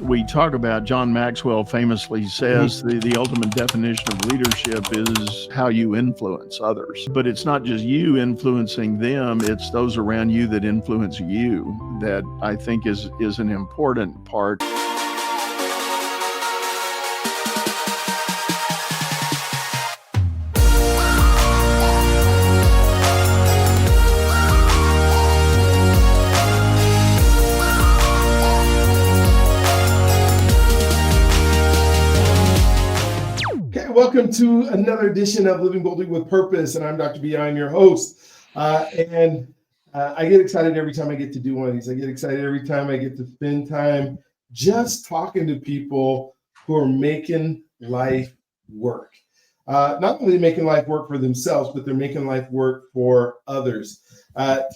we talk about, John Maxwell famously says the ultimate definition of leadership is how you influence others. But it's not just you influencing them, it's those around you that influence you that I think is an important part. Welcome to another edition of Living Boldly with Purpose, and I'm Dr. B. I'm your host. I get excited every time I get to do one of these. I get excited every time I get to spend time just talking to people who are making life work. Not only making life work for themselves, but they're making life work for others.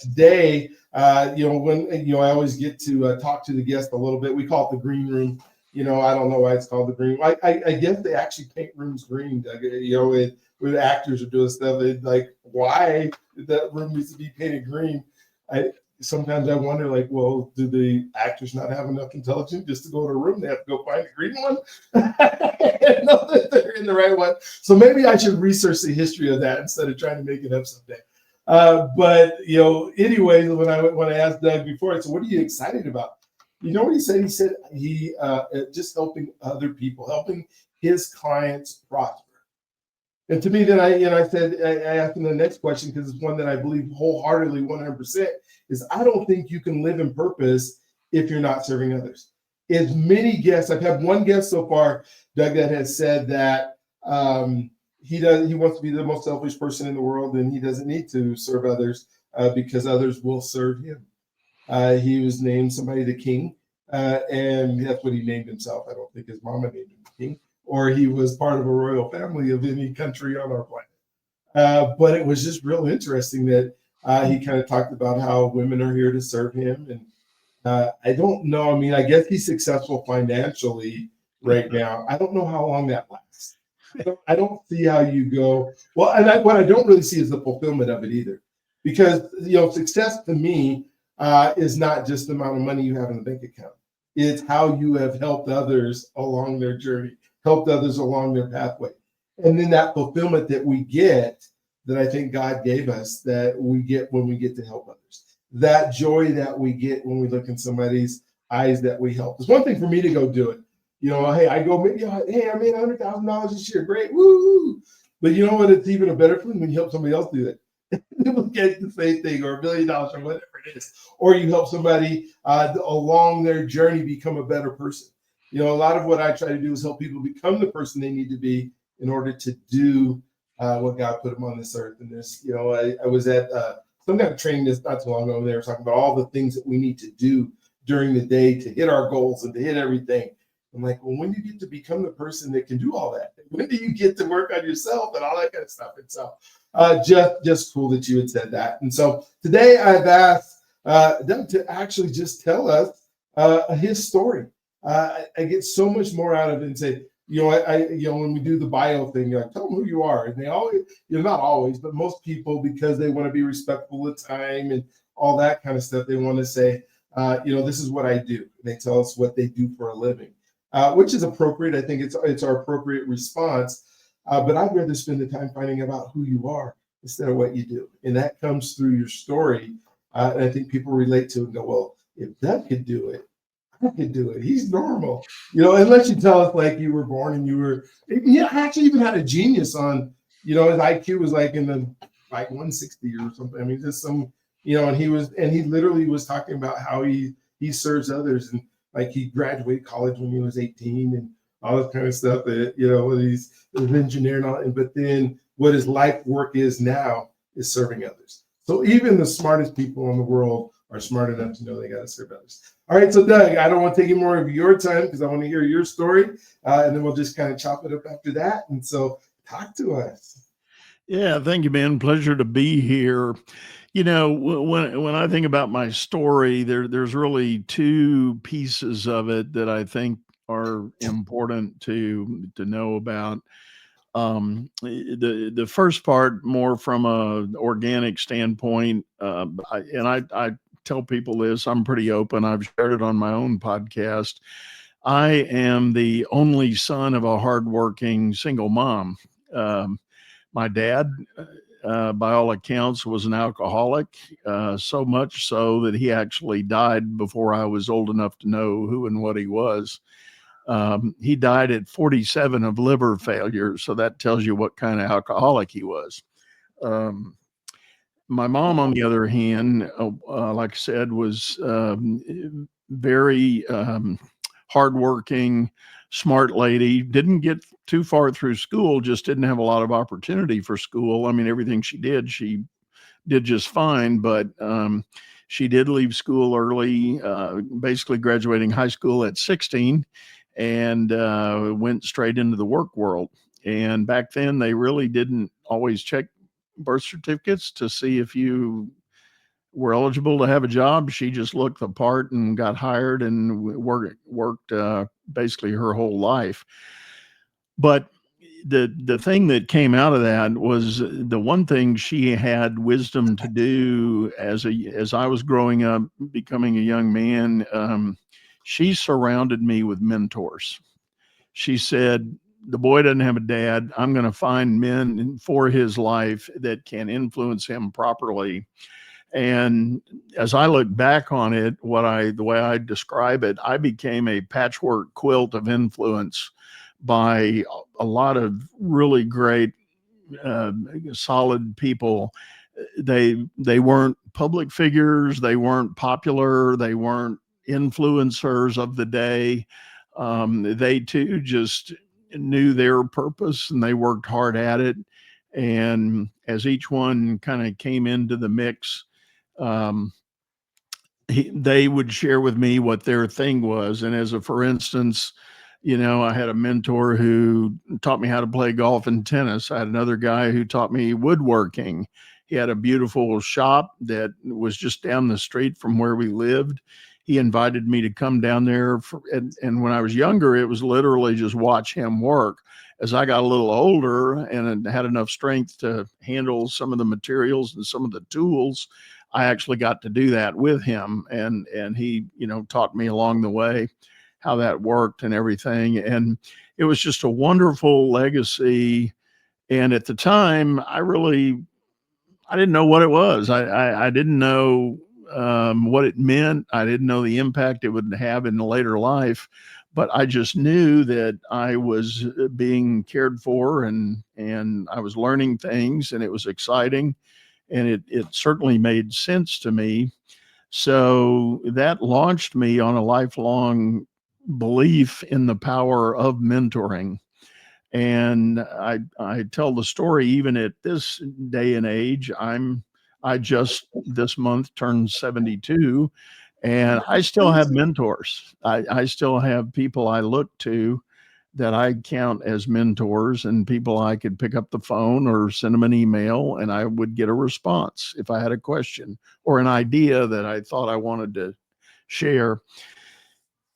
Today, I always get to talk to the guest a little bit. We call it the green room. I don't know why it's called the green. I guess they actually paint rooms green. With actors are doing stuff, like, why that room needs to be painted green? Sometimes I wonder, well, do the actors not have enough intelligence just to go to a room? They have to go find a green one and know that they're in the right one. So maybe I should research the history of that instead of trying to make it up someday. Anyway, when I asked Doug before, I said, "What are you excited about?" You know what he said? He said he just helping other people, helping his clients prosper. And to me, then I asked him the next question, because it's one that I believe wholeheartedly, 100%, is I don't think you can live in purpose if you're not serving others. As many guests, I've had one guest so far, Doug, that has said that he wants to be the most selfish person in the world, and he doesn't need to serve others because others will serve him. He was named somebody the king, and that's what he named himself. I don't think his mama named him the king, or he was part of a royal family of any country on our planet. But it was just real interesting that he kind of talked about how women are here to serve him. And I don't know. I mean, I guess he's successful financially right now. I don't know how long that lasts. I don't see how you go. Well, and what I don't really see is the fulfillment of it either. Because, success to me is not just the amount of money you have in the bank account. It's how you have helped others along their journey, helped others along their pathway. And then that fulfillment that we get, that I think God gave us, that we get when we get to help others. That joy that we get when we look in somebody's eyes that we help. It's one thing for me to go do it. Hey, I go, hey, I made $100,000 this year. Great, woo! But you know what? It's even a better feeling when you help somebody else do that. People get the same thing, or $1 million, or whatever it is, or you help somebody along their journey become a better person. A lot of what I try to do is help people become the person they need to be in order to do what God put them on this earth. And there's, I was at some kind of training this not too long ago. They were talking about all the things that we need to do during the day to hit our goals and to hit everything. I'm like, well, when do you get to become the person that can do all that? When do you get to work on yourself and all that kind of stuff? And so just cool that you had said that. And so today I've asked them to actually just tell us his story. I get so much more out of it and say, when we do the bio thing, tell them who you are. And they always, not always, but most people, because they want to be respectful of time and all that kind of stuff, they want to say, this is what I do. And they tell us what they do for a living, which is appropriate. I think it's our appropriate response. But I'd rather spend the time finding out who you are instead of what you do. And that comes through your story. And I think people relate to it and go, well, if Doug could do it, I could do it. He's normal. Unless you tell us like you were born and you were, I actually even had a genius on, his IQ was like in the 160 or something. I mean, just some, and he literally was talking about how he serves others. And like he graduated college when he was 18 and all this kind of stuff that, he's an engineer and all, but then what his life work is now is serving others. So even the smartest people in the world are smart enough to know they got to serve others. All right, so Doug, I don't want to take any more of your time because I want to hear your story, and then we'll just kind of chop it up after that. And so talk to us. Yeah, thank you, man. Pleasure to be here. When I think about my story, there's really two pieces of it that I think are important to know about. The first part more from a organic standpoint, I tell people this. I'm pretty open. I've shared it on my own podcast. I am the only son of a hardworking single mom. Um, my dad, by all accounts, was an alcoholic, so much so that he actually died before I was old enough to know who and what he was. He died at 47 of liver failure, so that tells you what kind of alcoholic he was. Um, my mom, on the other hand, like I said, was very hardworking, smart lady. Didn't get too far through school, just didn't have a lot of opportunity for school. I mean, everything she did just fine, but she did leave school early, basically graduating high school at 16, and went straight into the work world. And back then, they really didn't always check birth certificates to see if you were eligible to have a job. She just looked the part and got hired and worked basically her whole life. But the thing that came out of that was the one thing she had wisdom to do as I was growing up, becoming a young man. She surrounded me with mentors. She said, the boy doesn't have a dad. I'm going to find men for his life that can influence him properly. And as I look back on it, the way I describe it, I became a patchwork quilt of influence by a lot of really great, uh, solid people. They weren't public figures. They weren't popular. They weren't influencers of the day. They too just knew their purpose and they worked hard at it. And as each one kind of came into the mix, um, they would share with me what their thing was. And as a, for instance, I had a mentor who taught me how to play golf and tennis. I had another guy who taught me woodworking. He had a beautiful shop that was just down the street from where we lived. He invited me to come down there and when I was younger, it was literally just watch him work. As I got a little older and had enough strength to handle some of the materials and some of the tools, I actually got to do that with him, and he, taught me along the way how that worked and everything. And it was just a wonderful legacy. And at the time, I didn't know what it was. I didn't know what it meant. I didn't know the impact it would have in the later life, but I just knew that I was being cared for, and I was learning things, and it was exciting, and it certainly made sense to me. So that launched me on a lifelong belief in the power of mentoring. And I tell the story even at this day and age. I just this month turned 72, and I still have mentors. I still have people I look to that I count as mentors, and people I could pick up the phone or send them an email and I would get a response if I had a question or an idea that I thought I wanted to share.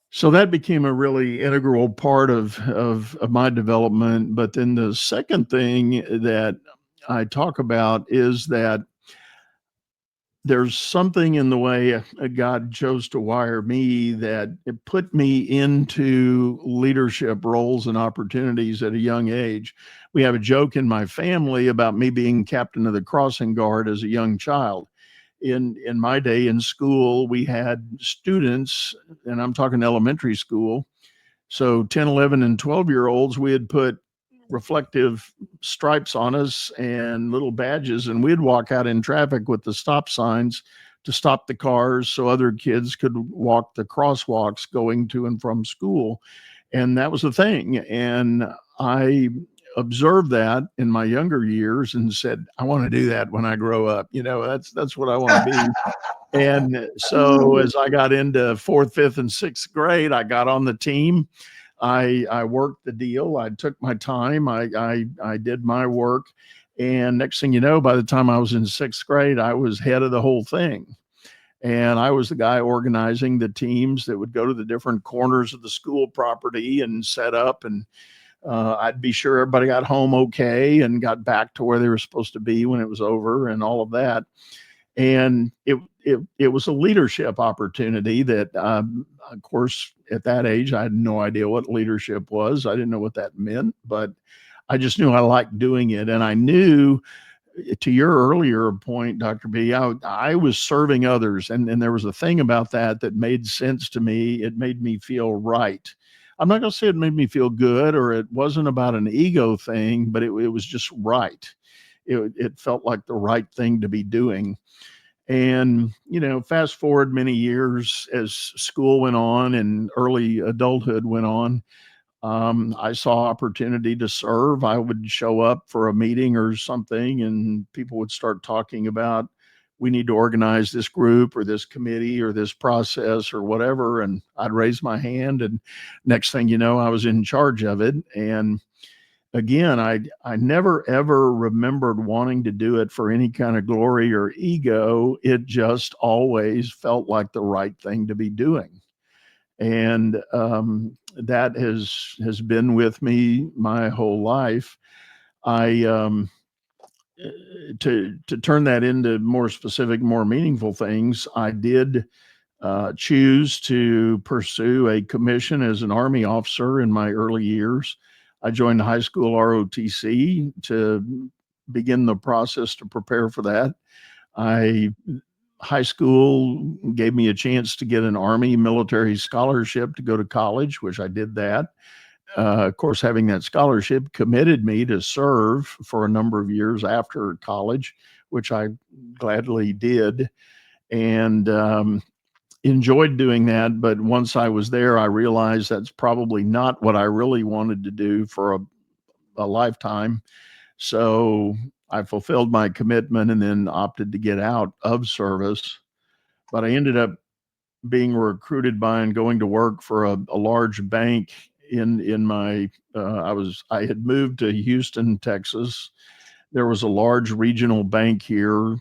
So that became a really integral part of my development. But then the second thing that I talk about is that there's something in the way God chose to wire me that it put me into leadership roles and opportunities at a young age. We have a joke in my family about me being captain of the crossing guard as a young child. In my day in school, we had students, and I'm talking elementary school, so 10, 11, and 12-year-olds, we had put reflective stripes on us and little badges, and we'd walk out in traffic with the stop signs to stop the cars so other kids could walk the crosswalks going to and from school. And that was the thing. And I observed that in my younger years and said, I want to do that when I grow up. That's what I want to be. And so as I got into fourth, fifth, and sixth grade, I got on the team. I worked the deal. I took my time. I did my work. And next thing you know, by the time I was in sixth grade, I was head of the whole thing. And I was the guy organizing the teams that would go to the different corners of the school property and set up. And I'd be sure everybody got home okay and got back to where they were supposed to be when it was over and all of that. And it was a leadership opportunity that, of course, at that age, I had no idea what leadership was. I didn't know what that meant, but I just knew I liked doing it. And I knew, to your earlier point, Dr. B, I was serving others. And there was a thing about that that made sense to me. It made me feel right. I'm not going to say it made me feel good, or it wasn't about an ego thing, but it was just right. It felt like the right thing to be doing. And, fast forward many years as school went on and early adulthood went on, I saw opportunity to serve. I would show up for a meeting or something, and people would start talking about, we need to organize this group or this committee or this process or whatever. And I'd raise my hand, and next thing you know, I was in charge of it. And again, I never ever remembered wanting to do it for any kind of glory or ego. It just always felt like the right thing to be doing. And that has been with me my whole life. I to turn that into more specific, more meaningful things, I did choose to pursue a commission as an Army officer in my early years. I joined the high school ROTC to begin the process to prepare for that. High school gave me a chance to get an Army military scholarship to go to college, which I did that. Of course, having that scholarship committed me to serve for a number of years after college, which I gladly did. And enjoyed doing that. But once I was there, I realized that's probably not what I really wanted to do for a lifetime. So I fulfilled my commitment and then opted to get out of service. But I ended up being recruited by and going to work for a large bank in my I had moved to Houston, Texas. There was a large regional bank here.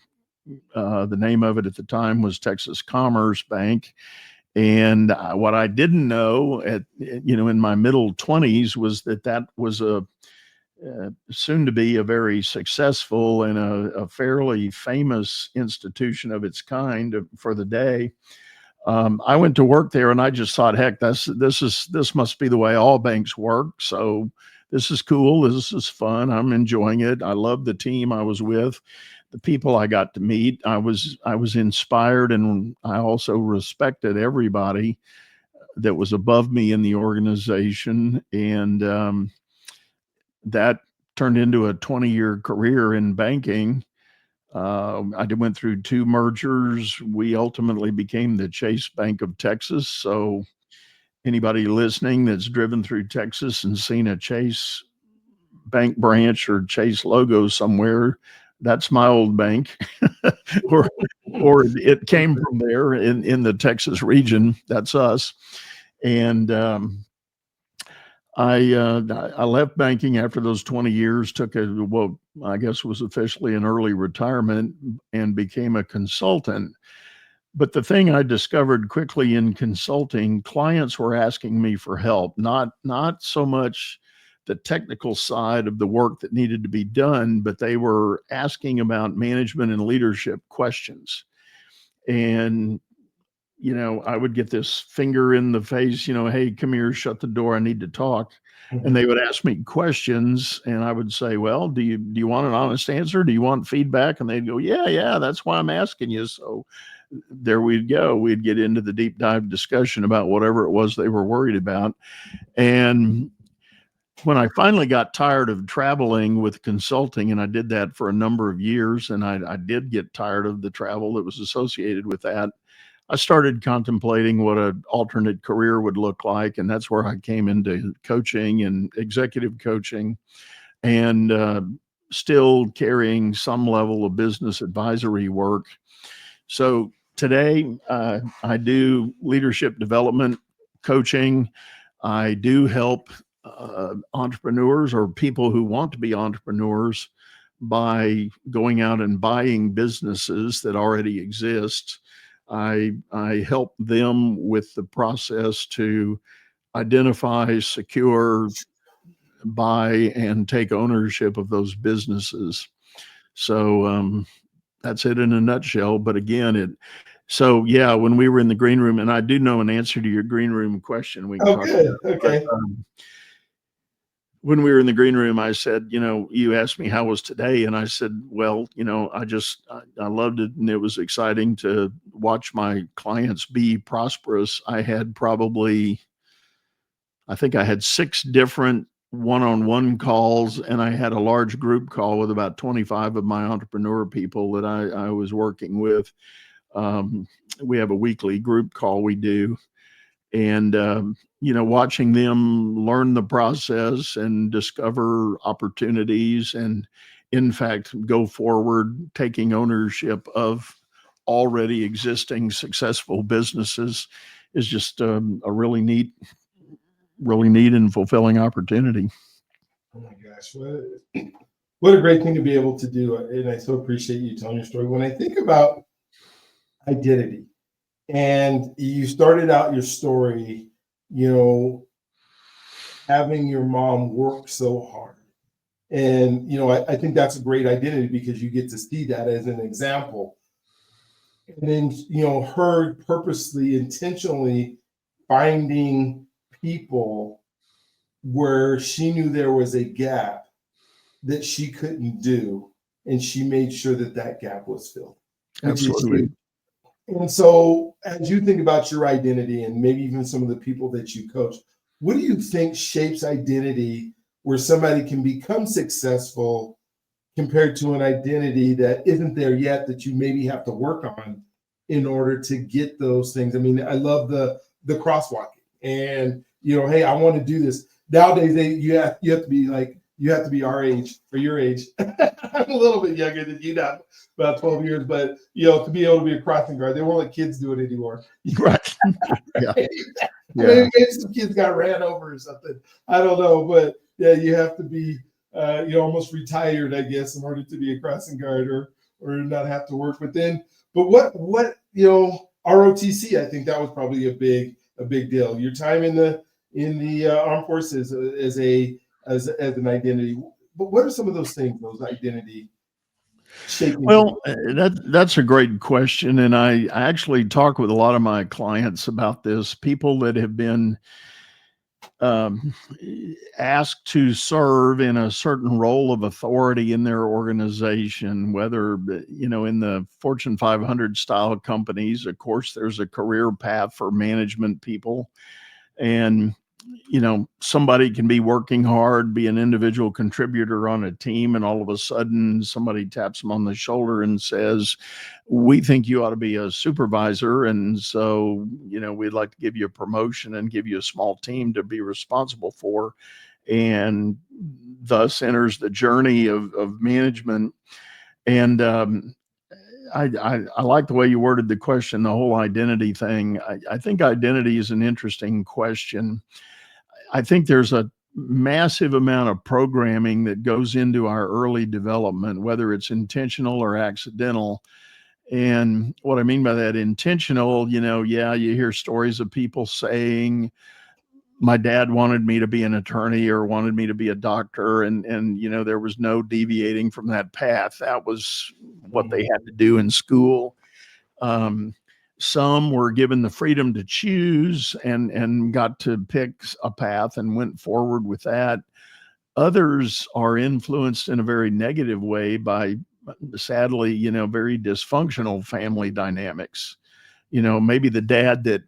The name of it at the time was Texas Commerce Bank. And what I didn't know in my middle 20s was that was a soon to be a very successful and a fairly famous institution of its kind for the day. I went to work there, and I just thought, heck, this must be the way all banks work. So this is cool. This is fun. I'm enjoying it. I love the team I was with, the people I got to meet. I was inspired, and I also respected everybody that was above me in the organization. And that turned into a 20-year career in banking. I went through two mergers. We ultimately became the Chase Bank of Texas. So anybody listening that's driven through Texas and seen a Chase Bank branch or Chase logo somewhere, that's my old bank, or it came from there in the Texas region. That's us. And I left banking after those 20 years, took what I guess was officially an early retirement, and became a consultant. But the thing I discovered quickly in consulting, clients were asking me for help, not so much the technical side of the work that needed to be done, but they were asking about management and leadership questions. And I would get this finger in the face, hey, come here, shut the door, I need to talk. And they would ask me questions, and I would say, well, do you want an honest answer? Do you want feedback? And they'd go, yeah, that's why I'm asking you. So there we'd go. We'd get into the deep dive discussion about whatever it was they were worried about. And when I finally got tired of traveling with consulting, and I did that for a number of years, and I did get tired of the travel that was associated with that, I started contemplating what an alternate career would look like. And that's where I came into coaching and executive coaching, and still carrying some level of business advisory work. So today, I do leadership development coaching. I do help entrepreneurs or people who want to be entrepreneurs by going out and buying businesses that already exist. I help them with the process to identify, secure, buy, and take ownership of those businesses. So That's it in a nutshell. But again, so yeah, when we were in the green room, and I do know an answer to your green room question, we can Oh, talk about good. it. But Okay. when we were in the green room, I said, you asked me how was today, and I said, well, I loved it, and it was exciting to watch my clients be prosperous. I think I had 6 different one-on-one calls, and I had a large group call with about 25 of my entrepreneur people that I was working with. We have a weekly group call we do, and watching them learn the process and discover opportunities, and in fact go forward taking ownership of already existing successful businesses is just a really neat and fulfilling opportunity. Oh my gosh, what a great thing to be able to do. And I so appreciate you telling your story. When I think about identity, and you started out your story, having your mom work so hard. And, I think that's a great identity because you get to see that as an example. And then, her purposely, intentionally finding people where she knew there was a gap that she couldn't do. And she made sure that that gap was filled, which is Absolutely. huge. And so, as you think about your identity and maybe even some of the people that you coach, what do you think shapes identity where somebody can become successful compared to an identity that isn't there yet that you maybe have to work on in order to get those things? I mean, I love the crosswalking, and hey, I want to do this. Nowadays, you have to be like you have to be our age or your age. I'm a little bit younger than you now, about 12 years, but to be able to be a crossing guard, they won't let kids do it anymore. Right. Yeah. Maybe some kids got ran over or something. I don't know, but yeah, you have to be almost retired, I guess, in order to be a crossing guard or not have to work. But what ROTC? I think that was probably a big deal. Your time in the armed forces as an identity. But what are some of those things, those identity shaping? Well, that's a great question, and I actually talk with a lot of my clients about this. People that have been um, asked to serve in a certain role of authority in their organization, whether in the Fortune 500 style companies. Of course, there's a career path for management people, and somebody can be working hard, be an individual contributor on a team, and all of a sudden somebody taps them on the shoulder and says, we think you ought to be a supervisor. And so, we'd like to give you a promotion and give you a small team to be responsible for. And thus enters the journey of management. And I like the way you worded the question, the whole identity thing. I think identity is an interesting question. I think there's a massive amount of programming that goes into our early development, whether it's intentional or accidental. And what I mean by that, intentional, yeah, you hear stories of people saying, my dad wanted me to be an attorney or wanted me to be a doctor, and there was no deviating from that path. That was what they had to do in school. Some were given the freedom to choose and got to pick a path and went forward with that. Others are influenced in a very negative way by, sadly, very dysfunctional family dynamics. Maybe the dad that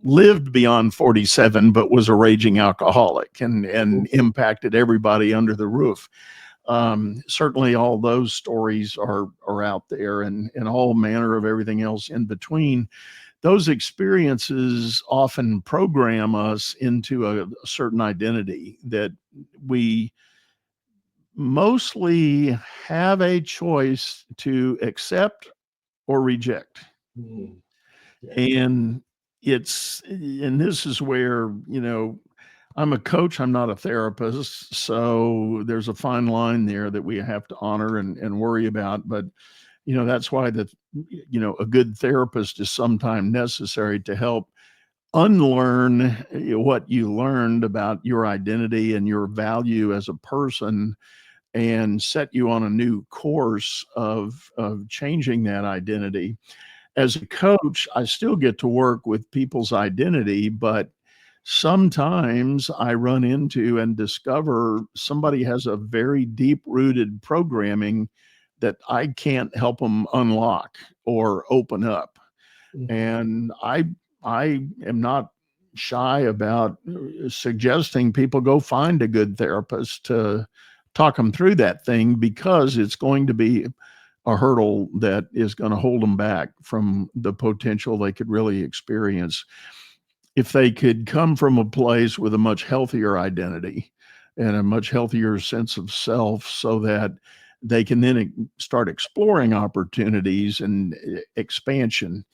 lived beyond 47 but was a raging alcoholic and impacted everybody under the roof. Certainly all those stories are out there, and all manner of everything else in between. Those experiences often program us into a certain identity that we mostly have a choice to accept or reject. Mm. Yeah. And this is where, I'm a coach, I'm not a therapist. So there's a fine line there that we have to honor and worry about. But, that's why a good therapist is sometimes necessary to help unlearn what you learned about your identity and your value as a person, and set you on a new course of changing that identity. As a coach, I still get to work with people's identity, but sometimes I run into and discover somebody has a very deep rooted programming that I can't help them unlock or open up. And I am not shy about suggesting people go find a good therapist to talk them through that thing, because it's going to be a hurdle that is going to hold them back from the potential they could really experience if they could come from a place with a much healthier identity and a much healthier sense of self, so that they can then start exploring opportunities and expansion.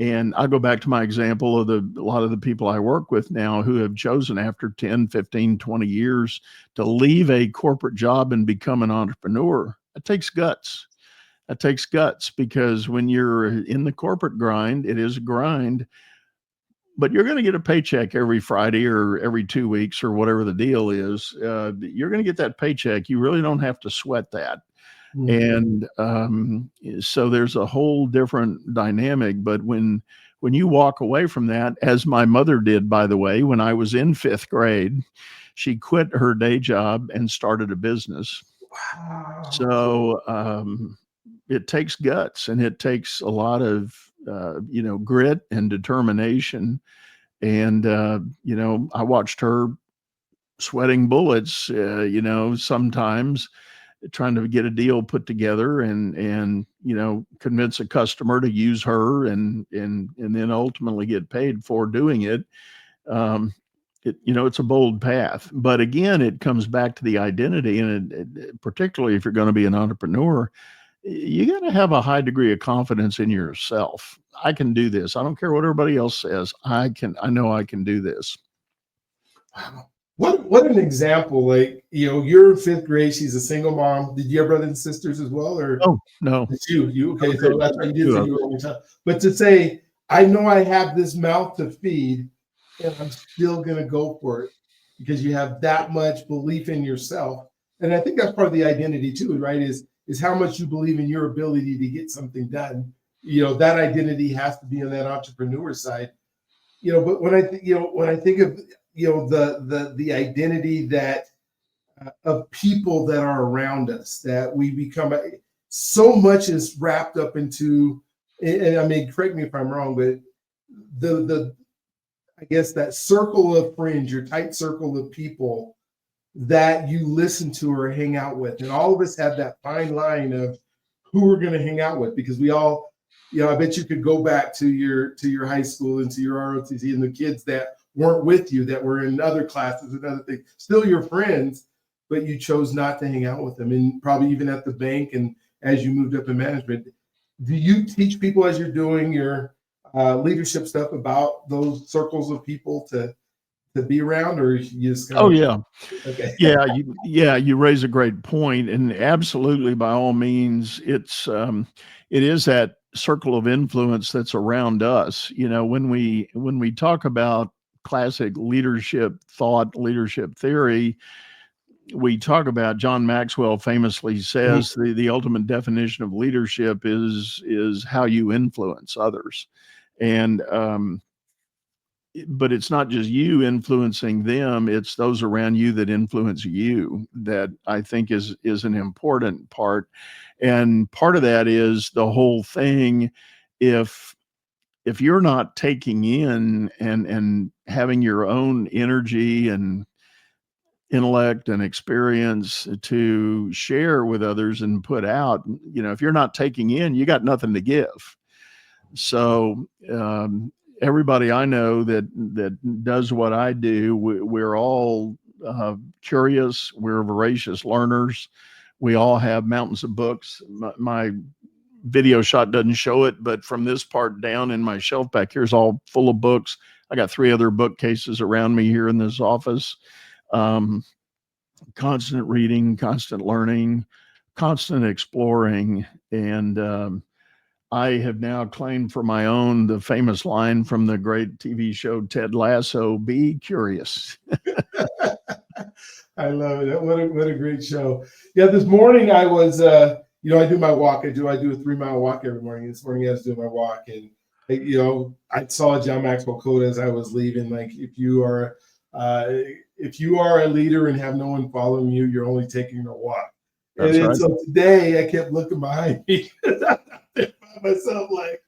And I go back to my example of a lot of the people I work with now who have chosen after 10, 15, 20 years to leave a corporate job and become an entrepreneur. It takes guts. It takes guts, because when you're in the corporate grind, it is a grind, but you're going to get a paycheck every Friday or every 2 weeks or whatever the deal is. You're going to get that paycheck. You really don't have to sweat that. And so there's a whole different dynamic. But when you walk away from that, as my mother did, by the way, when I was in 5th grade, she quit her day job and started a business. Wow. So it takes guts, and it takes a lot of grit and determination. And I watched her sweating bullets, sometimes trying to get a deal put together and convince a customer to use her and then ultimately get paid for doing it. It's a bold path, but again, it comes back to the identity. And particularly if you're going to be an entrepreneur, you got to have a high degree of confidence in yourself. I can do this. I don't care what everybody else says. I know I can do this. Wow. What an example. Like, you're in 5th grade, she's a single mom. Did you have brothers and sisters as well? Or Oh, no. it's you. Okay, Okay. so that's why you did say you were only child. But to say, I know I have this mouth to feed, and I'm still gonna go for it, because you have that much belief in yourself. And I think that's part of the identity too, right? Is how much you believe in your ability to get something done. That identity has to be on that entrepreneur side. But when I think of the identity that of people that are around us, that we become, so much is wrapped up into, and I mean, correct me if I'm wrong, but the I guess that circle of friends, your tight circle of people that you listen to or hang out with, and all of us have that fine line of who we're going to hang out with, because we all, I bet you could go back to your high school and to your ROTC, and the kids that weren't with you, that were in other classes and other things, still your friends, but you chose not to hang out with them. And probably even at the bank, and as you moved up in management, do you teach people as you're doing your leadership stuff about those circles of people to be around, or you just kind Oh, of, yeah. okay? You raise a great point, and absolutely, by all means, it is that circle of influence that's around us. When we talk about classic leadership thought, leadership theory, we talk about, John Maxwell famously says, the ultimate definition of leadership is how you influence others. And but it's not just you influencing them, it's those around you that influence you, that I think is an important part. And part of that is the whole thing. If you're not taking in and having your own energy and intellect and experience to share with others and put out, if you're not taking in, you got nothing to give. So everybody I know that does what I do, we're all curious. We're voracious learners. We all have mountains of books. My video shot doesn't show it, but from this part down in my shelf back here is all full of books. I got 3 other bookcases around me here in this office. Constant reading, constant learning, constant exploring. And I have now claimed for my own the famous line from the great TV show Ted Lasso: "Be curious." I love it. What a great show. Yeah, this morning I was, I do my walk. I do a 3-mile walk every morning. This morning I was doing my walk, and I saw a John Maxwell quote as I was leaving. Like, if you are a leader and have no one following you, you're only taking a walk. That's And right. so today I kept looking behind me. I found myself like,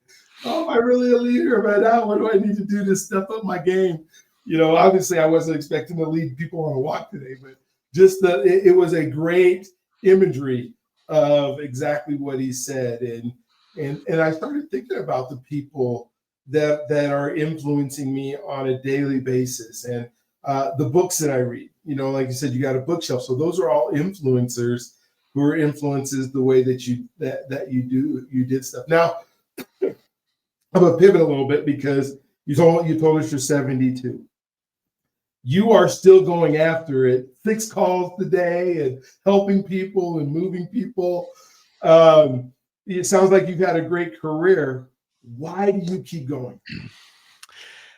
oh, am I really a leader? Am I not? What do I need to do to step up my game? Obviously I wasn't expecting to lead people on a walk today, but just it was a great imagery of exactly what he said. And I started thinking about the people that are influencing me on a daily basis, and the books that I read. Like you said, you got a bookshelf. So those are all influencers who are influences the way that you did stuff. Now, I'm gonna pivot a little bit because you told us you're 72. You are still going after it. 6 calls today and helping people and moving people. It sounds like you've had a great career. Why do you keep going?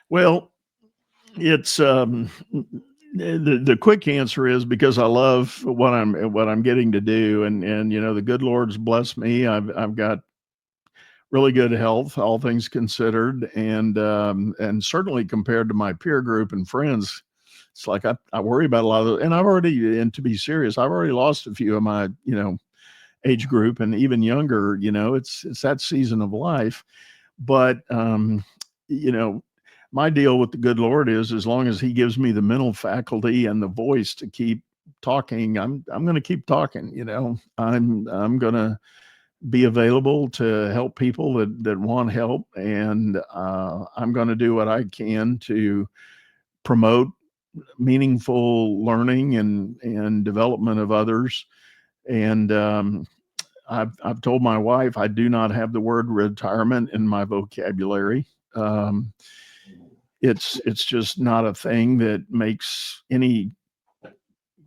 Well, it's the quick answer is because I love what I'm getting to do, and the good Lord's blessed me. I've got really good health, all things considered, and certainly compared to my peer group and friends, it's like I worry about a lot of, and to be serious, I've already lost a few of my age group, and even younger. It's that season of life, but my deal with the good Lord is, as long as He gives me the mental faculty and the voice to keep talking, I'm going to keep talking. I'm going to be available to help people that want help, and I'm going to do what I can to promote meaningful learning and development of others. And I've told my wife I do not have the word retirement in my vocabulary. It's just not a thing that makes any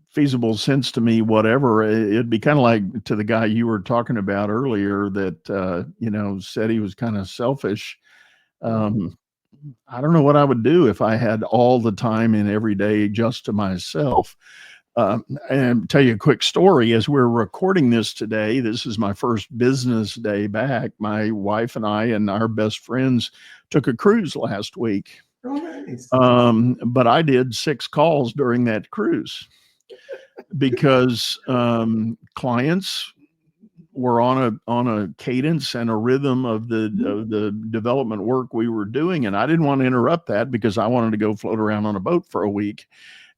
feasible sense to me. Whatever, it'd be kind of like to the guy you were talking about earlier that said he was kind of selfish. I don't know what I would do if I had all the time in every day just to myself. And tell you a quick story. As we're recording this today, this is my first business day back. My wife and I and our best friends took a cruise last week. Oh, nice. But I did 6 calls during that cruise because clients were on a cadence and a rhythm of the development work we were doing, and I didn't want to interrupt that because I wanted to go float around on a boat for a week.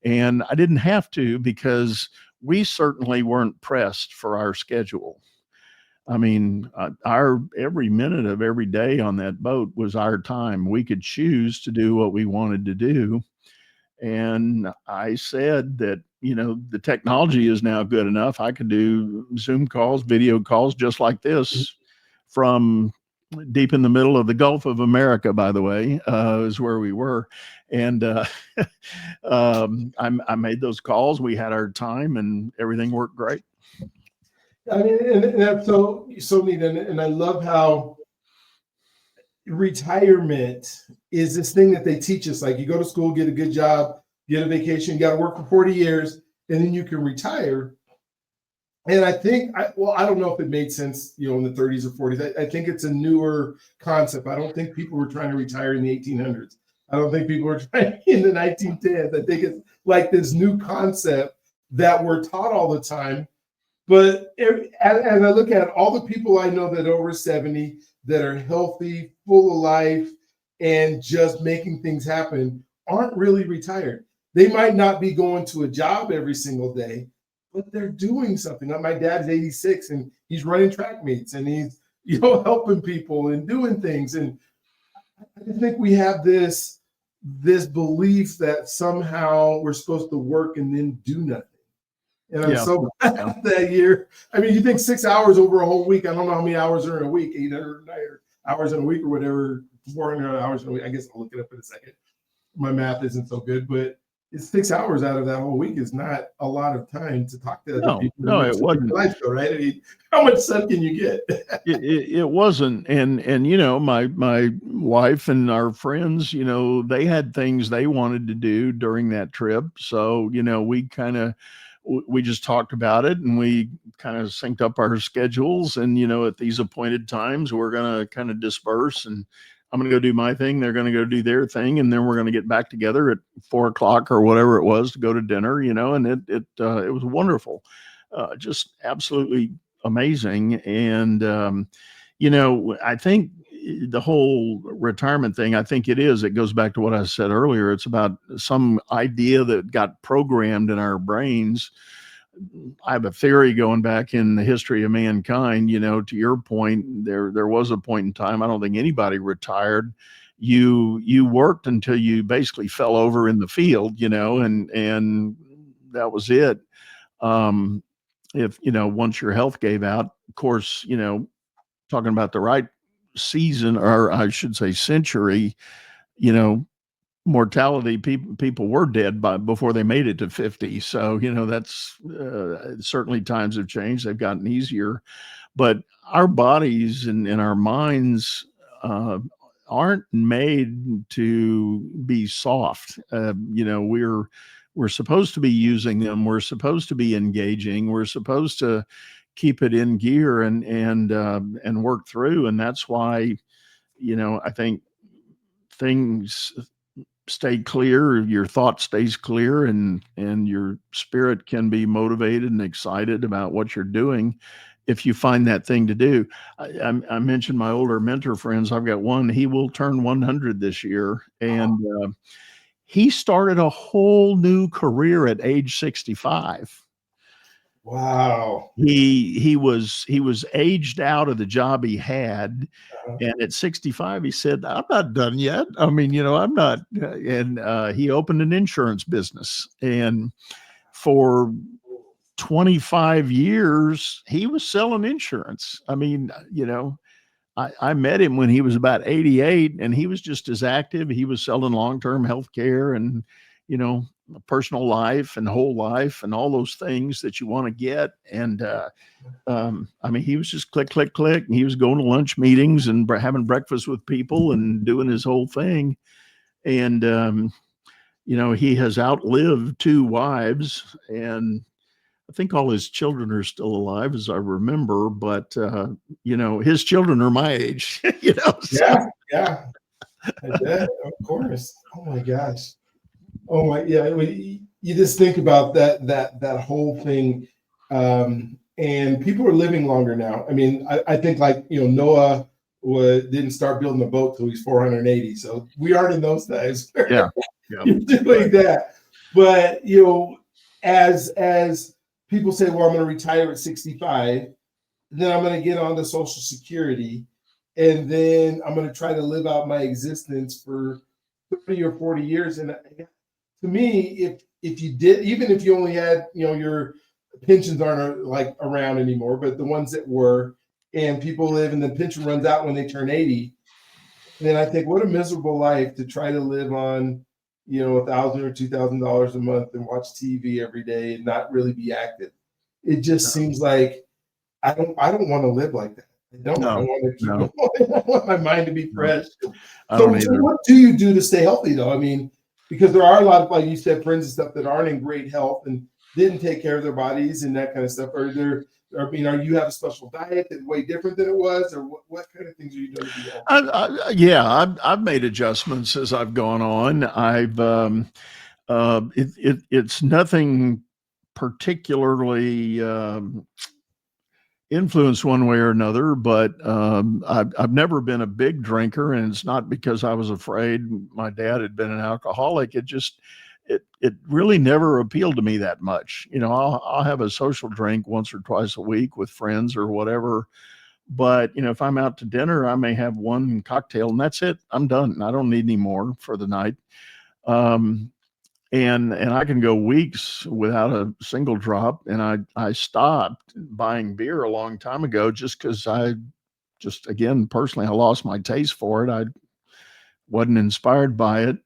And I didn't have to, because we certainly weren't pressed for our schedule. I mean, our every minute of every day on that boat was our time. We could choose to do what we wanted to do. And I said that, the technology is now good enough. I could do Zoom calls, video calls, just like this from deep in the middle of the Gulf of America, by the way, is where we were. And I made those calls. We had our time and everything worked great. I mean, and that's so neat. And I love how retirement is this thing that they teach us. Like, you go to school, get a good job, get a vacation, you got to work for 40 years, and then you can retire. And I think, I don't know if it made sense, in the 30s or 40s. I think it's a newer concept. I don't think people were trying to retire in the 1800s. I don't think people were trying in the 1910s. I think it's like this new concept that we're taught all the time. But as I look at all the people I know that are over 70, that are healthy, full of life, and just making things happen, aren't really retired. They might not be going to a job every single day, but they're doing something. Like, my dad's 86 and he's running track meets, and he's helping people and doing things. And I think we have this belief that somehow we're supposed to work and then do nothing. And I'm so glad that year. I mean, you think 6 hours over a whole week. I don't know how many hours are in a week, 800 hours in a week or whatever, 400 hours in a week. I guess I'll look it up in a second. My math isn't so good, but it's 6 hours out of that whole week is not a lot of time to talk to other No, people. no, it wasn't. Life though, right? I mean, how much sun can you get? It wasn't. And you know, my wife and our friends, you know, they had things they wanted to do during that trip. So, you know, we just talked about it, and we kind of synced up our schedules. And, you know, at these appointed times, we're going to kind of disperse, and I'm going to go do my thing. They're going to go do their thing. And then we're going to get back together at 4 o'clock or whatever it was to go to dinner, you know, and it was wonderful. Just absolutely amazing. And, you know, I think the whole retirement thing, I think it goes back to what I said earlier. It's about some idea that got programmed in our brains. I have a theory going back in the history of mankind, you know, to your point, there was a point in time, I don't think anybody retired. You worked until you basically fell over in the field, you know, and that was it. Um, if, you know, once your health gave out, of course, you know, talking about the right season, or I should say century, you know, mortality, people were dead before they made it to 50. So, you know, that's certainly times have changed. They've gotten easier, but our bodies and our minds uh, aren't made to be soft. You know, we're supposed to be using them. We're supposed to be engaging. We're supposed to keep it in gear and work through. And that's why, you know, I think things stay clear, your thought stays clear, and your spirit can be motivated and excited about what you're doing if you find that thing to do. I mentioned my older mentor friends. I've got one, he will turn 100 this year, and he started a whole new career at age 65. Wow. He was aged out of the job he had, Uh-huh. and at 65 he said, I'm not done yet. I mean, you know, I'm not. And he opened an insurance business, and for 25 years he was selling insurance. I mean, you know, I met him when he was about 88, and he was just as active. He was selling long-term health care and, you know, personal life and whole life and all those things that you want to get. And I mean, he was just click, click, click. And he was going to lunch meetings and having breakfast with people and doing his whole thing. And, you know, he has outlived 2 wives, and I think all his children are still alive, as I remember. But, you know, his children are my age, you know. So. Yeah. I bet, of course. Oh my gosh. Oh my, yeah. You just think about that whole thing, and people are living longer now. I mean, I think, like, you know, Noah didn't start building a boat till he's 480. So we aren't in those days. Yeah. Yeah. You're doing that, but you know, as people say, well, I'm going to retire at 65, then I'm going to get onto Social Security, and then I'm going to try to live out my existence for 30 or 40 years. And to me, if you did, even if you only had, you know, your pensions aren't like around anymore, but the ones that were, and people live and the pension runs out when they turn 80, then I think, what a miserable life to try to live on, you know, $1,000 or $2,000 a month and watch TV every day and not really be active. It just seems like I don't want to live like that. I don't. I No, want to keep no, going. I want my mind to be no, fresh. I So, don't so either. what do you do to stay healthy, though? I mean, because there are a lot of, like you said, friends and stuff that aren't in great health and didn't take care of their bodies and that kind of stuff. Are there, I mean, are you have a special diet that's way different than it was, or what kind of things are you doing to be healthy? Yeah, I've made adjustments as I've gone on. It's nothing particularly influenced one way or another, but I've never been a big drinker, and it's not because I was afraid. My dad had been an alcoholic. It really never appealed to me that much. You know, I'll have a social drink once or twice a week with friends or whatever. But, you know, if I'm out to dinner, I may have one cocktail and that's it. I'm done. I don't need any more for the night. Um, and I can go weeks without a single drop. And I stopped buying beer a long time ago just because again, personally, I lost my taste for it. I wasn't inspired by it.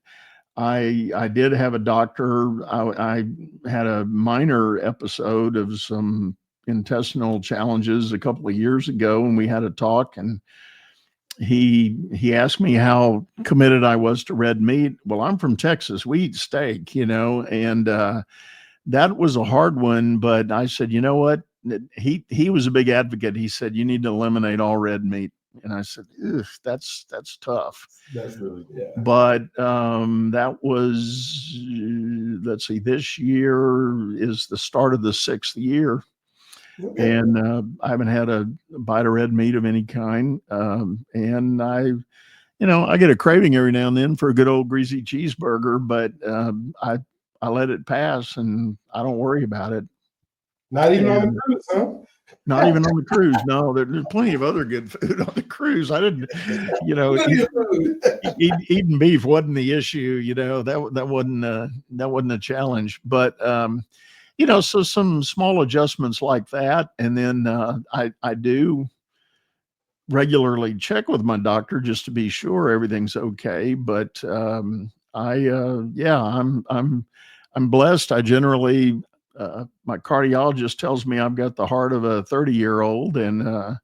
I did have a doctor. I had a minor episode of some intestinal challenges a couple of years ago, and we had a talk, and he asked me how committed I was to red meat. Well, I'm from Texas. We eat steak, and that was a hard one, but I said, you know what? He was a big advocate. He said, you need to eliminate all red meat. And I said, ugh, that's tough. That's really, yeah. But that was, let's see, this year is the start of the 6th year. Okay. And I haven't had a bite of red meat of any kind. And I get a craving every now and then for a good old greasy cheeseburger, but I let it pass and I don't worry about it. Not even on the And cruise, huh? not even on the cruise. No, there's plenty of other good food on the cruise. I didn't, Plenty of food. eating beef wasn't the issue. That wasn't a challenge. But so some small adjustments like that, and then I do regularly check with my doctor just to be sure everything's okay. But I'm blessed. I generally my cardiologist tells me I've got the heart of a 30-year-old, and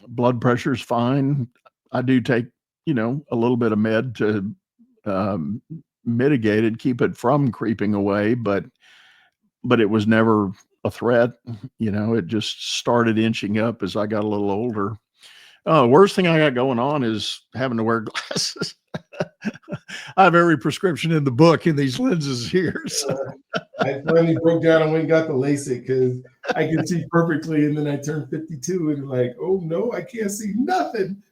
blood pressure's fine. I do take a little bit of med to mitigate it, keep it from creeping away, but it was never a threat. It just started inching up as I got a little older. Worst thing I got going on is having to wear glasses. I have every prescription in the book in these lenses here. So. I finally broke down and went and got the LASIK because I can see perfectly, and then I turned 52 and like, oh no, I can't see nothing.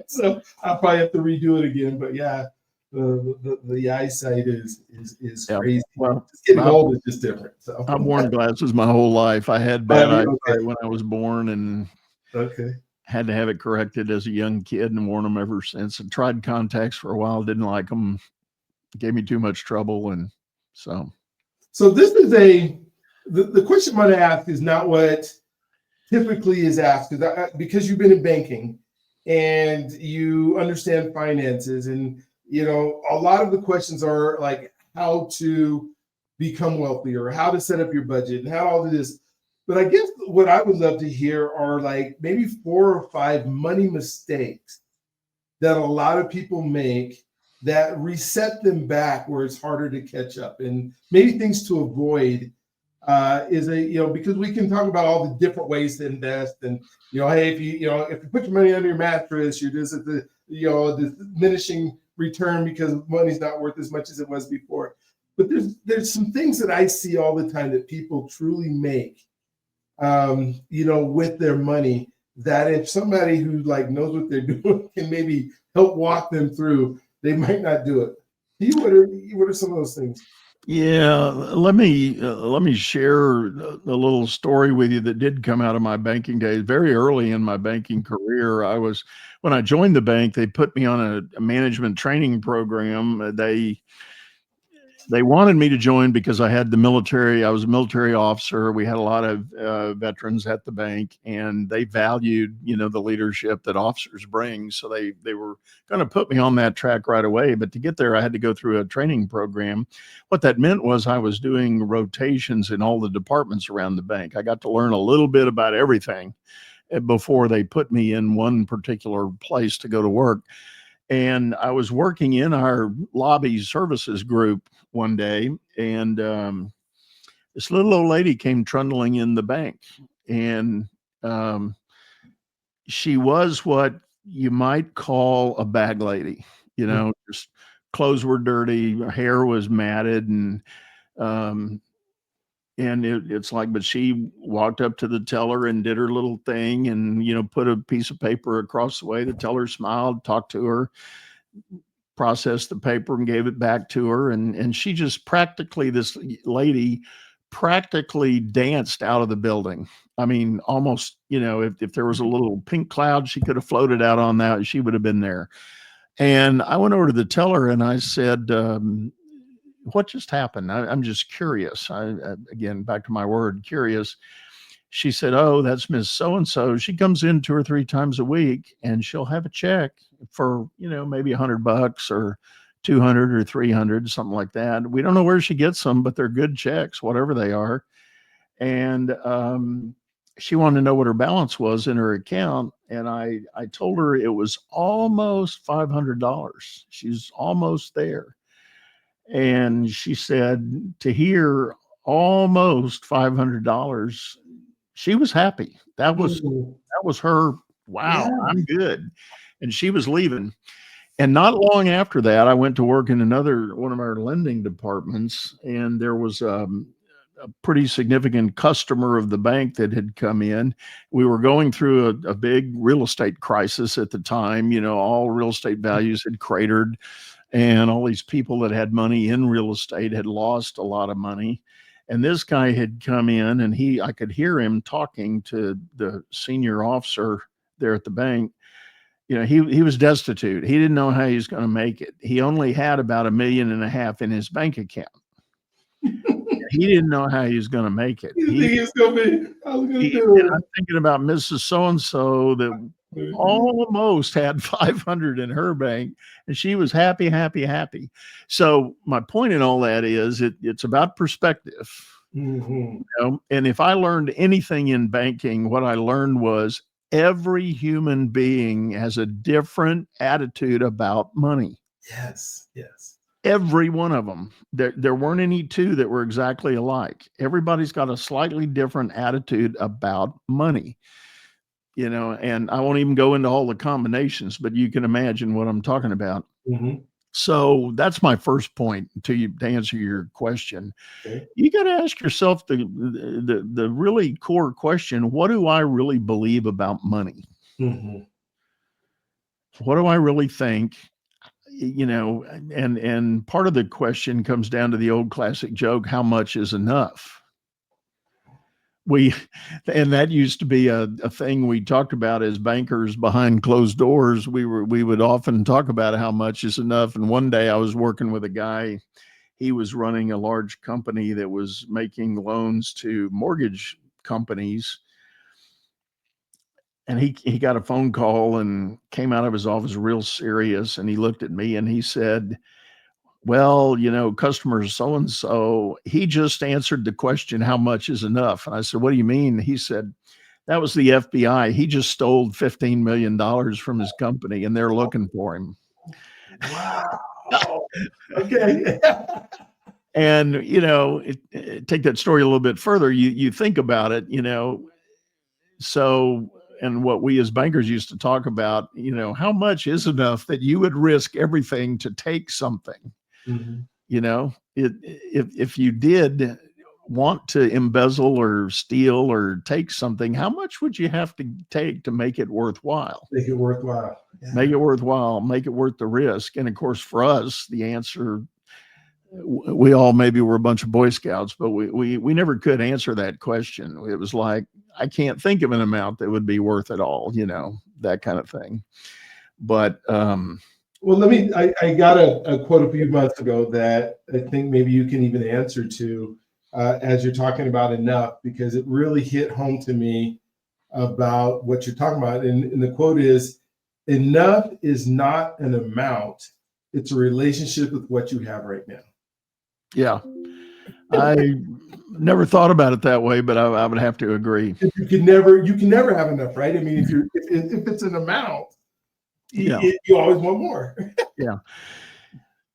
So I'll probably have to redo it again. But yeah, the eyesight is crazy. Well, just getting old is just different. So I've worn glasses my whole life. I had bad eyesight when I was born, and had to have it corrected as a young kid, and worn them ever since. And tried contacts for a while, didn't like them, gave me too much trouble, and so. So this is the question I'm going to ask is not what typically is asked, because you've been in banking and you understand finances, and a lot of the questions are like how to become wealthy or how to set up your budget and how all of this. But I guess what I would love to hear are like maybe 4 or 5 money mistakes that a lot of people make that reset them back where it's harder to catch up, and maybe things to avoid because we can talk about all the different ways to invest, and hey, if you put your money under your mattress, you're just at the diminishing return because money's not worth as much as it was before. But there's some things that I see all the time that people truly make with their money, that if somebody who like knows what they're doing can maybe help walk them through, they might not do it. What are some of those things? Yeah, let me share a little story with you that did come out of my banking days. Very early in my banking career, when I joined the bank, they put me on a management training program. They wanted me to join because I had the military. I was a military officer. We had a lot of veterans at the bank, and they valued, the leadership that officers bring. So they were going to put me on that track right away. But to get there, I had to go through a training program. What that meant was I was doing rotations in all the departments around the bank. I got to learn a little bit about everything before they put me in one particular place to go to work. And I was working in our lobby services group one day, and this little old lady came trundling in the bank, and she was what you might call a bag lady. Just clothes were dirty, her hair was matted, and it's like, but she walked up to the teller and did her little thing, and put a piece of paper across the way. The teller smiled, talked to her, processed the paper, and gave it back to her. And she just this lady practically danced out of the building. I mean, almost, if there was a little pink cloud, she could have floated out on that. She would have been there. And I went over to the teller and I said, what just happened? I'm just curious. Again, back to my word, curious. She said, "Oh, that's Miss So-and-so. She comes in 2 or 3 times a week and she'll have a check for, maybe $100 or 200 or 300, something like that. We don't know where she gets them, but they're good checks, whatever they are." And she wanted to know what her balance was in her account. And I told her it was almost $500. She's almost there. And she said to hear almost $500, she was happy. Mhm. That was her, wow, Yeah. I'm good. And she was leaving. And not long after that, I went to work in another one of our lending departments, and there was a pretty significant customer of the bank that had come in. We were going through a big real estate crisis at the time. All real estate values had cratered, and all these people that had money in real estate had lost a lot of money. And this guy had come in, and I could hear him talking to the senior officer there at the bank. He was destitute. He didn't know how he was going to make it. He only had about $1.5 million in his bank account. He didn't know how he was going to make it. You think it's gonna be? I was gonna do And it. I'm thinking about Mrs. So-and-so that almost had 500 in her bank, and she was happy, happy, happy. So my point in all that is it's about perspective. Mhm. And if I learned anything in banking, what I learned was every human being has a different attitude about money. Yes. Yes. Every one of them. There weren't any two that were exactly alike. Everybody's got a slightly different attitude about money. And I won't even go into all the combinations, but you can imagine what I'm talking about. Mhm. So that's my first point to answer your question. Okay. You got to ask yourself the really core question: what do I really believe about money? Mhm. What do I really think? And part of the question comes down to the old classic joke: how much is enough? And that used to be a thing we talked about as bankers behind closed doors. We would often talk about how much is enough. And one day I was working with a guy. He was running a large company that was making loans to mortgage companies. And he got a phone call and came out of his office real serious. And he looked at me and he said, "Well, customer so and so, he just answered the question, how much is enough?" And I said, "What do you mean?" He said, "That was the FBI. He just stole $15 million from his company and they're looking for him." Wow. Okay. And, take that story a little bit further. You think about it, so, and what we as bankers used to talk about, how much is enough that you would risk everything to take something? Mhm. If you did want to embezzle or steal or take something, how much would you have to take to make it worthwhile? Make it worthwhile. Make Yeah. it worthwhile, make it worth the risk. And of course, for us, the answer, we all maybe were a bunch of Boy Scouts, but we never could answer that question. It was like, I can't think of an amount that would be worth it all, that kind of thing. But Well, I got a quote a few months ago that I think maybe you can even answer to as you're talking about enough, because it really hit home to me about what you're talking about. And the quote is, enough is not an amount, it's a relationship with what you have right now. yeah, I never thought about it that way, but I would have to agree. You can never have enough, right? I mean, if it's an amount, Yeah. you always want more. Yeah.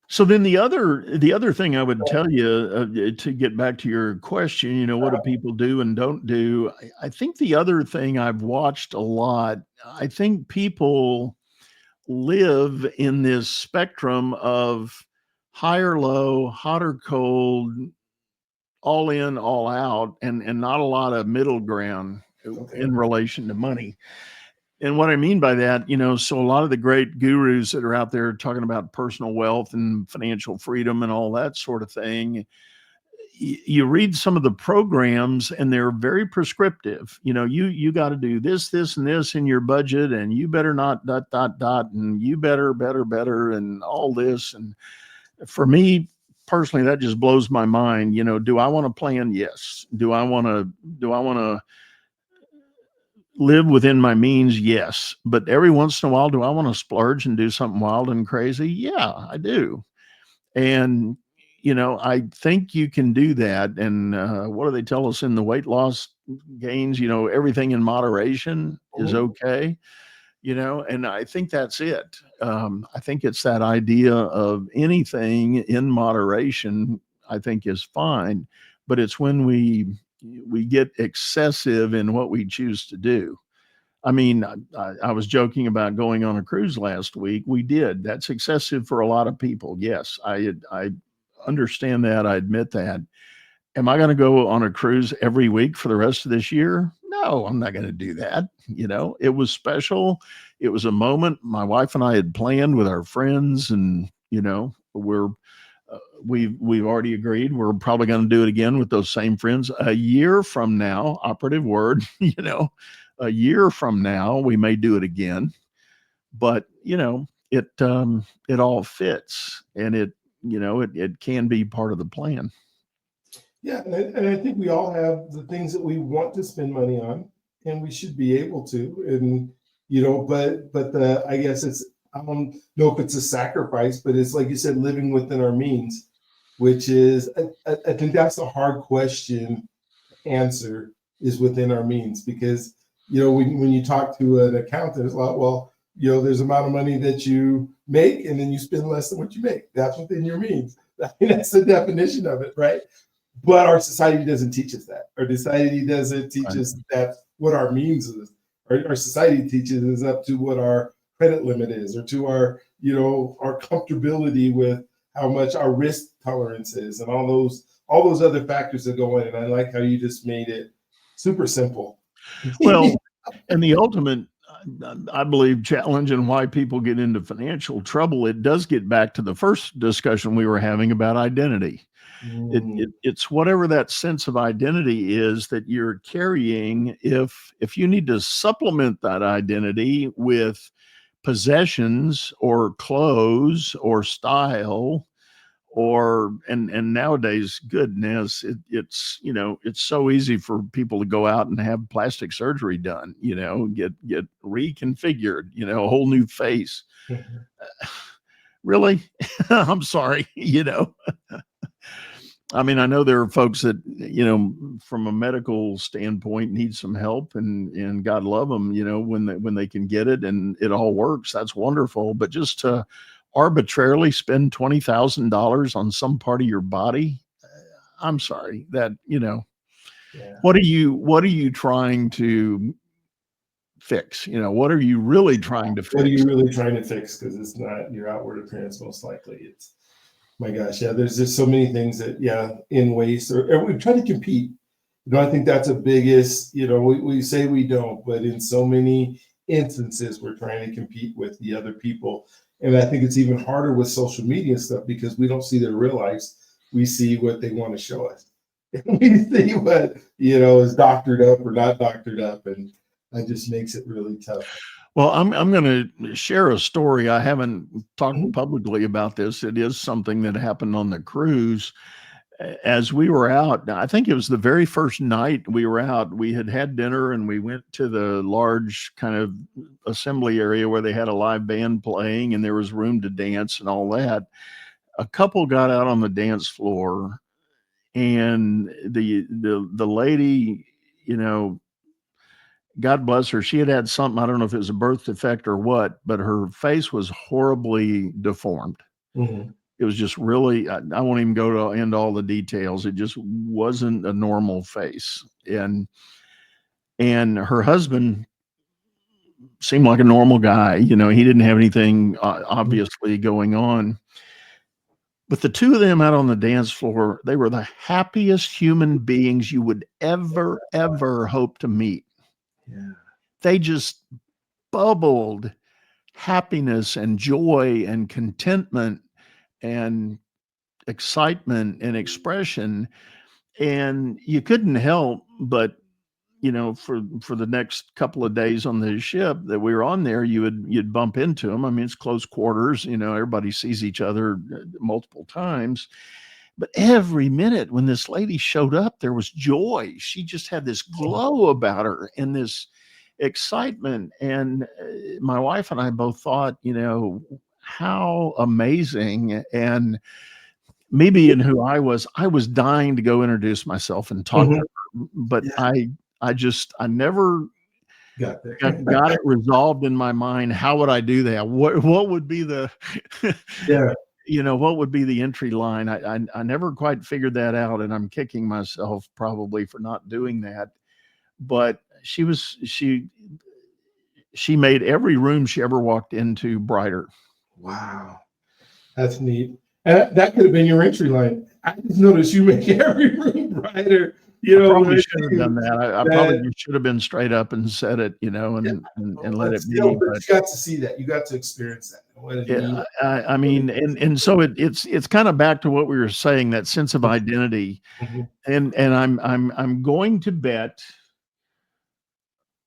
So then the other thing I would tell you, to get back to your question, what do people do and don't do? I think the other thing I've watched a lot, I think people live in this spectrum of high or low, hot or cold, all in, all out, and not a lot of middle ground Okay. in relation to money. And what I mean by that, so a lot of the great gurus that are out there talking about personal wealth and financial freedom and all that sort of thing, you read some of the programs and they're very prescriptive. You got to do this, and this in your budget, and you better not dot, dot, dot, and you better, and all this. And for me personally, that just blows my mind. Do I want to plan? Yes. Do I want to live within my means, yes. But every once in a while, do I want to splurge and do something wild and crazy? Yeah, I do. And, I think you can do that. And what do they tell us in the weight loss gains? Everything in moderation is Mhm. okay, and I think that's it. I think it's that idea of anything in moderation, I think is fine. But it's when we get excessive in what we choose to do. I mean, I was joking about going on a cruise last week. We did. That's excessive for a lot of people. Yes, I understand that. I admit that. Am I going to go on a cruise every week for the rest of this year? No, I'm not going to do that. It was special. It was a moment my wife and I had planned with our friends, and we've already agreed we're probably going to do it again with those same friends a year from now. Operative word, a year from now we may do it again, but it all fits, and it can be part of the plan. Yeah, and I think we all have the things that we want to spend money on, and we should be able to. And but the I guess it's I don't know if it's a sacrifice, but it's like you said, living within our means, which is I think that's a hard question to answer is within our means because when you talk to an accountant, it's like, well, there's amount of money that you make, and then you spend less than what you make. That's within your means. I mean, that's the definition of it, right? But our society doesn't teach us that. Our society doesn't teach Right. us that what our means is. Our society teaches us up to what our credit limit is, or to our comfortability with how much our risk tolerance is, and all those other factors that go in. And I like how you just made it super simple. Well, and the ultimate, I believe, challenge and why people get into financial trouble, it does get back to the first discussion we were having about identity. It's whatever that sense of identity is that you're carrying. If you need to supplement that identity with possessions or clothes or style, and nowadays, goodness, it's so easy for people to go out and have plastic surgery done, get reconfigured, a whole new face. Really? I'm sorry. I mean, I know there are folks that, from a medical standpoint need some help, and God love them, when they can get it and it all works, that's wonderful. But just to arbitrarily spend $20,000 on some part of your body, I'm sorry that, Yeah. what are you trying to fix? What are you really trying to What are fix? you really trying to fix? Because it's not your outward appearance, most likely. It's my gosh, yeah. There's just so many things that, in waste, or we try to compete. I think that's a biggest. We say we don't, but in so many instances, we're trying to compete with the other people, and I think it's even harder with social media stuff because we don't see their real lives. We see what they want to show us. We see what is doctored up or not doctored up, and that just makes it really tough. Well, I'm going to share a story. I haven't talked Mhm. publicly about this. It is something that happened on the cruise. As we were out, I think it was the very first night we were out. We had dinner and we went to the large kind of assembly area where they had a live band playing and there was room to dance and all that. A couple got out on the dance floor, and the lady, you know, God bless her, she had something, I don't know if it was a birth defect or what, but her face was horribly deformed. Mhm. It was just really, I won't even go into all the details. It just wasn't a normal face. And her husband seemed like a normal guy. He didn't have anything obviously going on. But the two of them out on the dance floor, they were the happiest human beings you would ever hope to meet. Yeah. They just bubbled happiness and joy and contentment and excitement and expression. And you couldn't help but, for the next couple of days on the ship that we were on there, you'd bump into them. I mean, it's close quarters, everybody sees each other multiple times. But every minute when this lady showed up, there was joy. She just had this glow about her, and this excitement. And my wife and I both thought, how amazing. And me being who I was dying to go introduce myself and talk to Mhm. her, but Yeah, I never got there. got it resolved in my mind. How would I do that? What would be the, Yeah. what would be the entry line? I never quite figured that out, and I'm kicking myself probably for not doing that. But she made every room she ever walked into brighter. Wow. That's neat. And that could have been your entry line. I just noticed you make every room brighter. I When probably I should have see done that. I probably that, should have been straight up and said it, yeah, and let but it still, be. but But you got to see that. You got to experience that. What a yeah, neat. I mean, and so it's kind of back to what we were saying, that sense of identity. Mhm. And I'm going to bet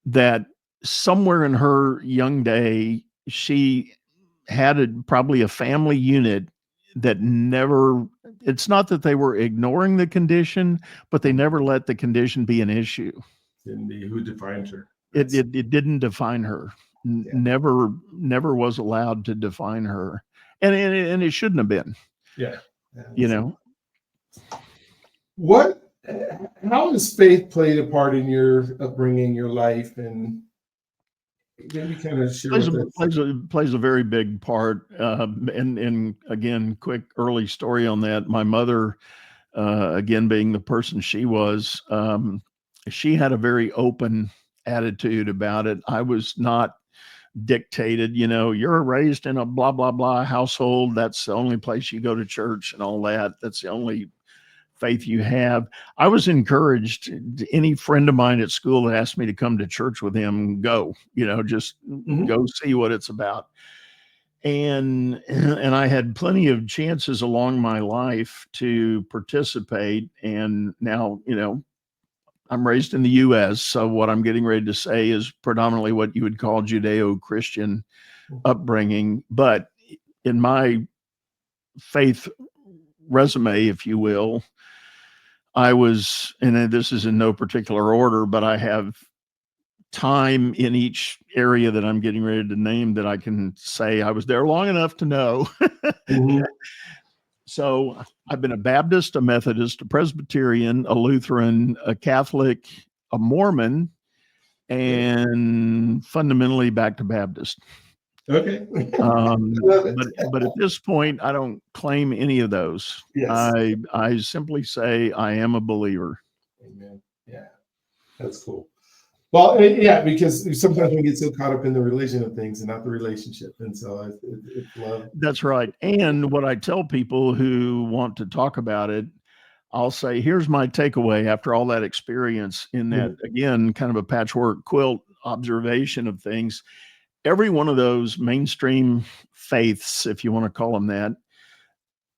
that somewhere in her young day, she had probably a family unit that never, it's not that they were ignoring the condition, but they never let the condition be an issue. Cindy, who defined her? It didn't define her. Yeah. Never was allowed to define her. And it shouldn't have been, Yeah. you know. What? How has faith played a part in your upbringing, your life, and maybe kind of share Plays with a us? plays a very big part. And again, quick early story on that. My mother, again, being the person she was, she had a very open attitude about it. I was not dictated, you're raised in a blah, blah, blah household. That's the only place you go to church and all that. That's the only faith you have. I was encouraged. Any friend of mine at school that asked me to come to church with him, go, just Mhm. go see what it's about. And I had plenty of chances along my life to participate. And now, I'm raised in the US, so what I'm getting ready to say is predominantly what you would call Judeo-Christian upbringing. But in my faith resume, if you will, I was, and this is in no particular order, but I have time in each area that I'm getting ready to name that I can say I was there long enough to know. Mhm. So I've been a Baptist, a Methodist, a Presbyterian, a Lutheran, a Catholic, a Mormon, and fundamentally back to Baptist. Okay. Love it. But at this point, I don't claim any of those. Yes. I simply say I am a believer. Amen. Yeah, that's cool. Well, yeah, because sometimes we get so caught up in the religion of things and not the relationship, and so it's love. That's right. And what I tell people who want to talk about it, I'll say, here's my takeaway after all that experience in that, again, kind of a patchwork quilt observation of things. Every one of those mainstream faiths, if you want to call them that,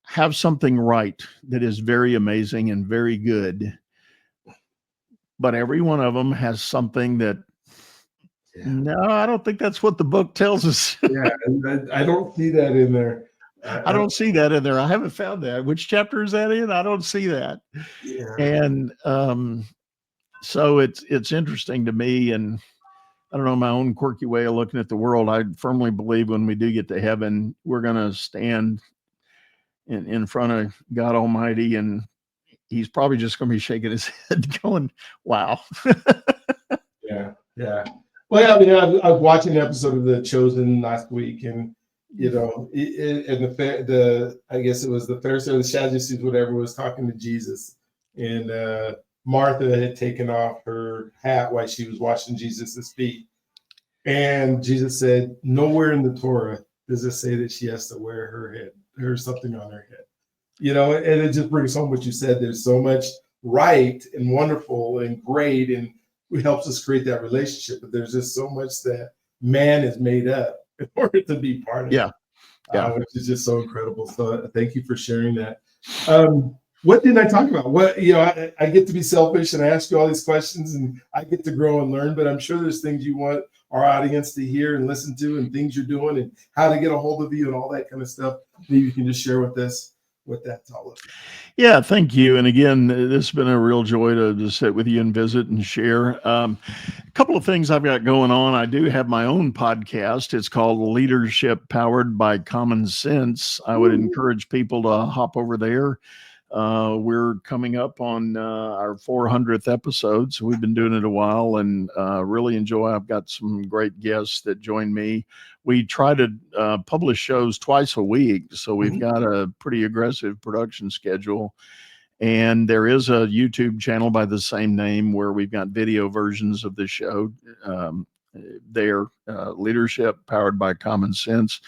have something right that is very amazing and very good. But every one of them has something that, Yeah. no, I don't think that's what the book tells us. Yeah, and I don't see that in there. I don't see that in there. I haven't found that. Which chapter is that in? I don't see that. Yeah. And so it's interesting to me, and I don't know, my own quirky way of looking at the world. I firmly believe when we do get to heaven, we're going to stand in front of God Almighty, and he's probably just going to be shaking his head going, wow. Yeah. Yeah. Well, yeah, I mean, I was watching an episode of The Chosen last week, and and I guess it was the Pharisee or the Sadducees, whatever, was talking to Jesus, and Martha had taken off her hat while she was washing Jesus's feet, and Jesus said, "Nowhere in the Torah does it say that she has to wear her something on her head." And it just brings home what you said. There's so much right and wonderful and great, and it helps us create that relationship. But there's just so much that man is made up in order to be part of it, Yeah. which is just so incredible. So thank you for sharing that. What didn't I talk about? I get to be selfish and I ask you all these questions, and I get to grow and learn. But I'm sure there's things you want our audience to hear and listen to, and things you're doing, and how to get a hold of you, and all that kind of stuff. Maybe you can just share with us what that's all about. Yeah, thank you. And again, this has been a real joy to sit with you and visit and share. A couple of things I've got going on. I do have my own podcast. It's called Leadership Powered by Common Sense. I would encourage people to hop over there. We're coming up on our 400th episode, so we've been doing it a while and really enjoy. I've got some great guests that join me. We try to publish shows twice a week, so we've got a pretty aggressive production schedule. And there is a YouTube channel by the same name where we've got video versions of the show there, Leadership Powered by Common Sense.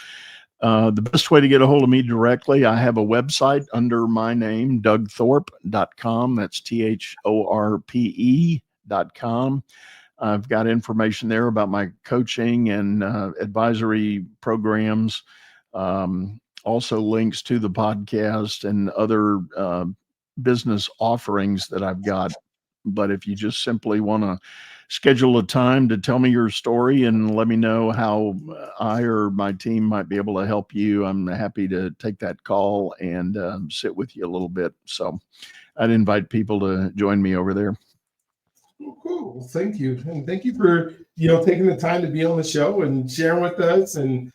The best way to get a hold of me directly, I have a website under my name, DougThorpe.com. That's THORPE.com. I've got information there about my coaching and advisory programs. Also links to the podcast and other business offerings that I've got. But if you just simply want to schedule a time to tell me your story and let me know how I or my team might be able to help you, I'm happy to take that call and sit with you a little bit. So I'd invite people to join me over there. Cool. Well, thank you. And thank you for, taking the time to be on the show and sharing with us and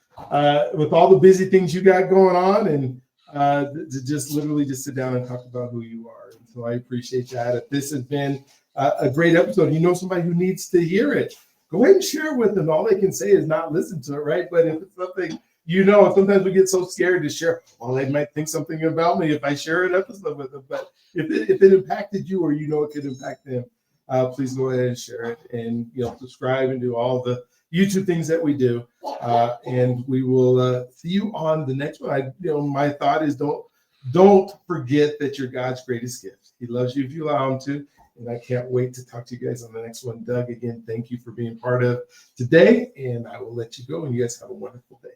with all the busy things you got going on and to just literally just sit down and talk about who you are. And so I appreciate that. If this has been a great episode, somebody who needs to hear it, go ahead and share it with them. All they can say is not listen to it, right? But if it's something, sometimes we get so scared to share. Well, they might think something about me if I share an episode with them. But if it impacted you or it could impact them, please go ahead and share it and subscribe and do all the YouTube things that we do. And we will see you on the next one. My thought is don't forget that you're God's greatest gift. He loves you if you allow him to. And I can't wait to talk to you guys on the next one. Doug, again, thank you for being part of today. And I will let you go. And you guys have a wonderful day.